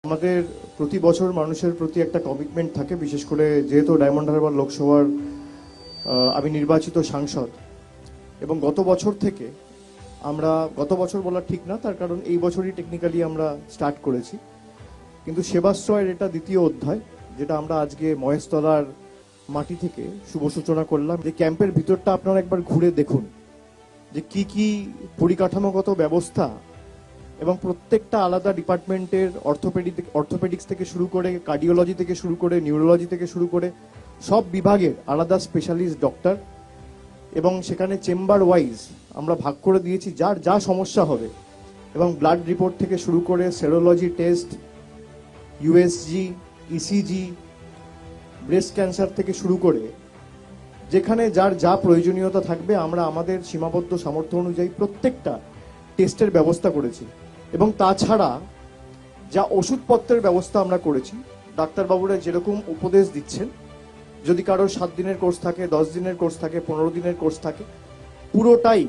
আমাদের প্রতি বছর মানুষের প্রতি একটা কমিটমেন্ট থাকে, বিশেষ করে যেহেতু ডায়মন্ড হারবার লোকসভার আমি নির্বাচিত সাংসদ এবং গত বছর থেকে আমরা, গত বছর বলা ঠিক না, তার কারণ এই বছরই টেকনিক্যালি আমরা স্টার্ট করেছি, কিন্তু সেবাশ্রয়ের এটা দ্বিতীয় অধ্যায়, যেটা আমরা আজকে মহেশতলার মাটি থেকে শুভ সূচনা করলাম। যে ক্যাম্পের ভিতরটা আপনারা একবার ঘুরে দেখুন যে কি কি পরিকাঠামোগত ব্যবস্থা এবং প্রত্যেকটা আলাদা ডিপার্টমেন্টের অর্থোপেডিক্স থেকে শুরু করে, কার্ডিওলজি থেকে শুরু করে, নিউরোলজি থেকে শুরু করে সব বিভাগের আলাদা স্পেশালিস্ট ডক্টর, এবং সেখানে চেম্বার ওয়াইজ আমরা ভাগ করে দিয়েছি যার যা সমস্যা হবে, এবং ব্লাড রিপোর্ট থেকে শুরু করে serology test, USG, ECG, breast cancer থেকে শুরু করে যেখানে যার যা প্রয়োজনীয়তা থাকবে আমরা আমাদের সীমাবদ্ধ সামর্থ্য অনুযায়ী প্রত্যেকটা টেস্টের ব্যবস্থা করেছি। এবং তাছাড়া যা ওষুধপত্রের ব্যবস্থা আমরা করেছি, ডাক্তারবাবুরা যেরকম উপদেশ দিচ্ছেন, যদি কারোর 7 দিনের কোর্স থাকে, 10 দিনের কোর্স থাকে, 15 দিনের কোর্স থাকে, পুরোটাই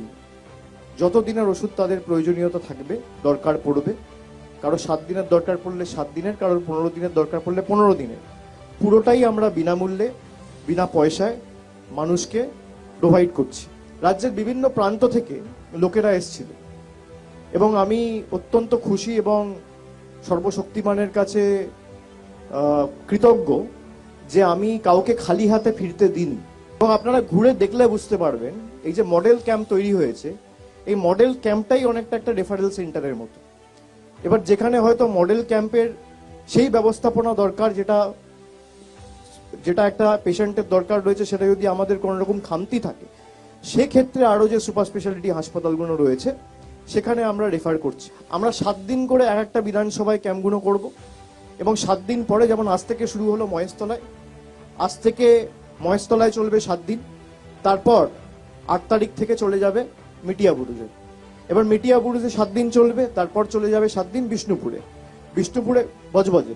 যত দিনের ওষুধ তাদের প্রয়োজনীয়তা থাকবে, দরকার পড়বে, কারো 7 দিনের দরকার পড়লে 7 দিনের, কারোর 15 দিনের দরকার পড়লে 15 দিনের, পুরোটাই আমরা বিনামূল্যে বিনা পয়সায় মানুষকে প্রোভাইড করছি। রাজ্যের বিভিন্ন প্রান্ত থেকে লোকেরা এসেছিল এবং আমি অত্যন্ত খুশি এবং সর্বশক্তিমানের কাছে কৃতজ্ঞ যে আমি কাউকে খালি হাতে ফিরতে দিইনি। এবং আপনারা ঘুরে দেখলে বুঝতে পারবেন এই যে মডেল ক্যাম্প তৈরি হয়েছে, এই মডেল ক্যাম্পটাই অনেকটা একটা রেফারেল সেন্টারের মতো। এবার যেখানে হয়তো মডেল ক্যাম্পের সেই ব্যবস্থাপনা দরকার যেটা একটা পেশেন্টের দরকার রয়েছে, সেটা যদি আমাদের কোনো রকম খামতি থাকে, সেক্ষেত্রে আরো যে সুপার স্পেশালিটি হাসপাতালগুলো রয়েছে সেখানে আমরা রেফার করছি। আমরা 7 দিন করে এক একটা বিধানসভায় ক্যাম্পগুলো করব এবং 7 দিন পরে, যেমন আজ থেকে শুরু হলো মহেশতলায়, আজ থেকে মহেশতলায় চলবে 7 দিন, তারপর 8 তারিখ থেকে চলে যাবে মিটিয়াবুরুজে, এবার মিটিয়াবুরুজে 7 দিন চলবে, তারপর চলে যাবে 7 দিন বিষ্ণুপুরে, বিষ্ণুপুরে বজবজে,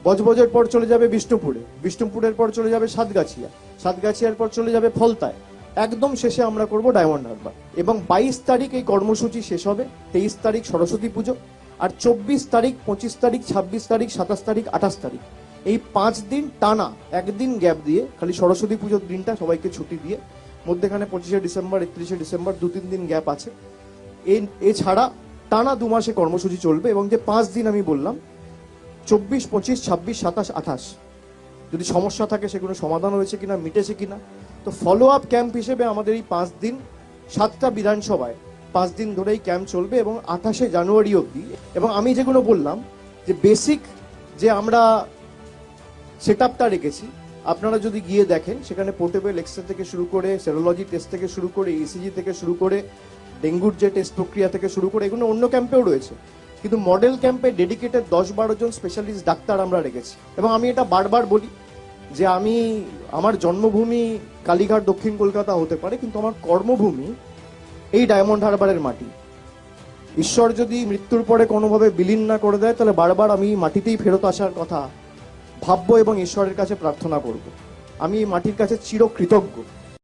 বজবজের পর চলে যাবে বিষ্ণুপুরে, বিষ্ণুপুরের পর চলে যাবে সাতগাছিয়া, সাতগাছিয়ার পর চলে যাবে ফলতায়, একদম শেষে আমরা করব ডায়মন্ড হারবার। এবং 22 তারিখ এই কর্মসূচি শেষ হবে, 23 তারিখ সরস্বতী পুজো, আর 24 তারিখ, 25 তারিখ, 26 তারিখ, 27 তারিখ, 28 তারিখ, এই 5 দিন টানা, একদিন গ্যাপ দিয়ে, খালি সরস্বতী পুজোর দিনটা সবাইকে ছুটি দিয়ে, মধ্যেখানে 25শে ডিসেম্বর, 31শে ডিসেম্বর 2-3 দিন গ্যাপ আছে, এছাড়া টানা 2 মাসে কর্মসূচি চলবে। এবং যে 5 দিন আমি বললাম, 24, 25, 26, 27, 28, যদি সমস্যা থাকে সেগুলো সমাধান হয়েছে কিনা, মিটেছে কিনা, তো ফলো আপ ক্যাম্প হিসেবে আমাদের এই 5 দিন 7টা বিধানসভায় 5 দিন ধরেই ক্যাম্প চলবে এবং 28শে জানুয়ারি অবধি। এবং আমি যেগুলো বললাম যে বেসিক যে আমরা সেটআপটা রেখেছি, আপনারা যদি গিয়ে দেখেন, সেখানে পোর্টেবল এক্সরে থেকে শুরু করে, সেরোলজি টেস্ট থেকে শুরু করে, ইসিজি থেকে শুরু করে, ডেঙ্গুর যে টেস্ট প্রক্রিয়া থেকে শুরু করে, এগুলো অন্য ক্যাম্পেও রয়েছে, কিন্তু মডেল ক্যাম্পে ডেডিকেটেড 10-12 জন স্পেশালিস্ট ডাক্তার আমরা রেখেছি। এবং আমি এটা বারবার বলি যে আমার জন্মভূমি কালীঘাট, দক্ষিণ কলকাতা হতে পারে, কিন্তু আমার কর্মভূমি এই ডায়মন্ড হারবারের মাটি। ঈশ্বর যদি মৃত্যুর পরে কোনোভাবে বিলীন না করে দেয়, তাহলে বারবার আমি মাটিতেই ফেরত আসার কথা ভাববো এবং ঈশ্বরের কাছে প্রার্থনা করব। আমি এই মাটির কাছে চিরকৃতজ্ঞ।